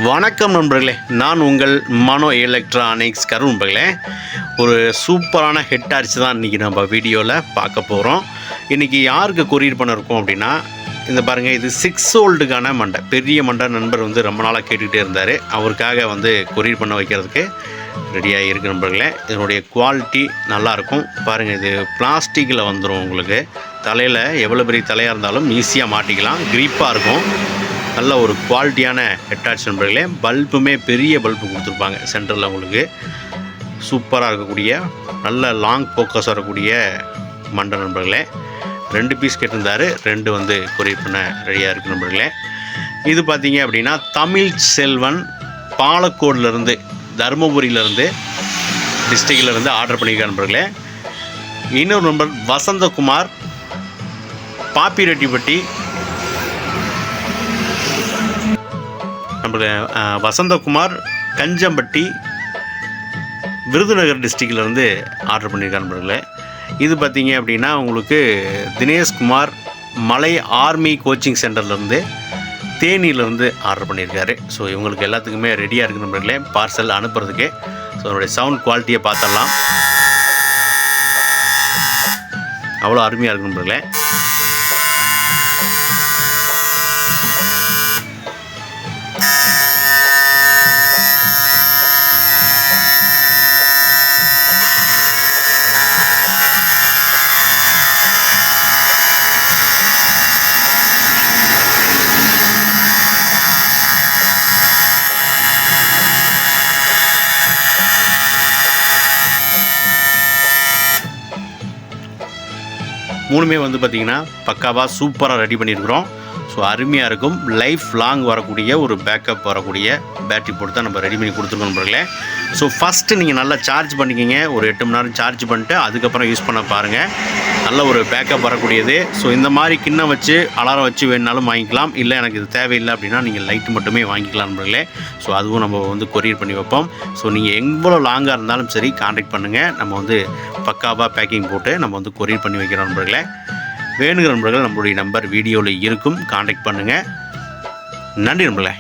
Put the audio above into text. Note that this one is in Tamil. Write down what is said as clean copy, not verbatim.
வணக்கம் நண்பர்களே, நான் உங்கள் மனோ எலக்ட்ரானிக்ஸ் கருண் நண்பர்களே. ஒரு சூப்பரான ஹெட் டார்ச் தான் இன்றைக்கி நம்ம வீடியோவில் பார்க்க போகிறோம். இன்றைக்கி யாருக்கு கொரியர் பண்ண இருக்கோம் அப்படின்னா, இந்த பாருங்கள், இது 6 வோல்ட்டுக்கான மண்டை, பெரிய மண்டை. நண்பர் ரொம்ப நாளாக கேட்டுக்கிட்டே இருந்தார். அவருக்காக கொரியர் பண்ண வைக்கிறதுக்கு ரெடியாக இருக்குது நண்பர்களே. இதனுடைய குவாலிட்டி நல்லாயிருக்கும். பாருங்கள், இது பிளாஸ்டிக்கில் வந்துடும். உங்களுக்கு தலையில் எவ்வளோ பெரிய தலையாக இருந்தாலும் ஈஸியாக மாட்டிக்கலாம். க்ரீப்பாக இருக்கும். நல்ல ஒரு குவாலிட்டியான ஹெட் டார்ச் நண்பர்களே. பல்புமே பெரிய பல்பு கொடுத்துருப்பாங்க சென்டரில். உங்களுக்கு சூப்பராக இருக்கக்கூடிய நல்ல லாங் ஃபோக்கஸ் வரக்கூடிய மண்டை நண்பர்களே. 2 பீஸ் கேட்டிருந்தார். 2 கொரியர் பண்ண ரெடியாக இருக்குது நண்பர்களே. இது பார்த்தீங்க அப்படின்னா தமிழ் செல்வன் பாலக்கோடிலேருந்து, தருமபுரியிலேருந்து, டிஸ்ட்ரிக்டிலேருந்து ஆர்டர் பண்ணியிருக்கார் நண்பர்களே. இன்னொரு நண்பர் வசந்தகுமார் பாப்பிரெட்டிப்பட்டி, நம்மளுடைய வசந்தகுமார் கஞ்சம்பட்டி, விருதுநகர் டிஸ்ட்ரிக்டிலேருந்து ஆர்டர் பண்ணியிருக்கார் நண்பர்களே. இது பார்த்தீங்க அப்படின்னா உங்களுக்கு தினேஷ்குமார் மலை ஆர்மி கோச்சிங் சென்டர்லேருந்து, தேனியிலேருந்து ஆர்டர் பண்ணியிருக்காரு. ஸோ இவங்களுக்கு எல்லாத்துக்குமே ரெடியாக இருக்குது நண்பர்களே பார்சல் அனுப்புறதுக்கு. ஸோ அதனுடைய சவுண்ட் குவாலிட்டியை பார்த்துடலாம். அவ்வளோ அருமையாக இருக்குது நண்பர்களே. மூணுமே பார்த்திங்கன்னா பக்காவாக சூப்பராக ரெடி பண்ணியிருக்கிறோம். ஸோ அருமையாக இருக்கும். லைஃப் லாங் வரக்கூடிய ஒரு பேக்கப் வரக்கூடிய பேட்டரி போட்டு தான் நம்ம ரெடி பண்ணி கொடுத்துருக்கோம் நண்பர்களே. ஸோ ஃபஸ்ட்டு நீங்கள் நல்லா சார்ஜ் பண்ணிக்கிங்க. ஒரு 8 மணி நேரம் சார்ஜ் பண்ணிட்டு அதுக்கப்புறம் யூஸ் பண்ண பாருங்கள். நல்ல ஒரு பேக்கப் வரக்கூடியது. ஸோ இந்த மாதிரி கிண்ணம் வச்சு அலாரம் வச்சு வேணுனாலும் வாங்கிக்கலாம். இல்லை எனக்கு இது தேவையில்லை அப்படின்னா நீங்கள் லைட்டு மட்டுமே வாங்கிக்கலாம் நண்பர்களே. ஸோ அதுவும் நம்ம கொரியர் பண்ணி வைப்போம். ஸோ நீங்கள் எவ்வளோ லாங்காக இருந்தாலும் சரி கான்டாக்ட் பண்ணுங்கள். நம்ம பக்காவாக பேக்கிங் போட்டு நம்ம கொரியர் பண்ணி வைக்கிறோம் நண்பர்களே. வேணுங்கிற நண்பர்கள் நம்மளுடைய நம்பர் வீடியோவில் இருக்கும். கான்டாக்ட் பண்ணுங்கள். நன்றி நண்பர்களே.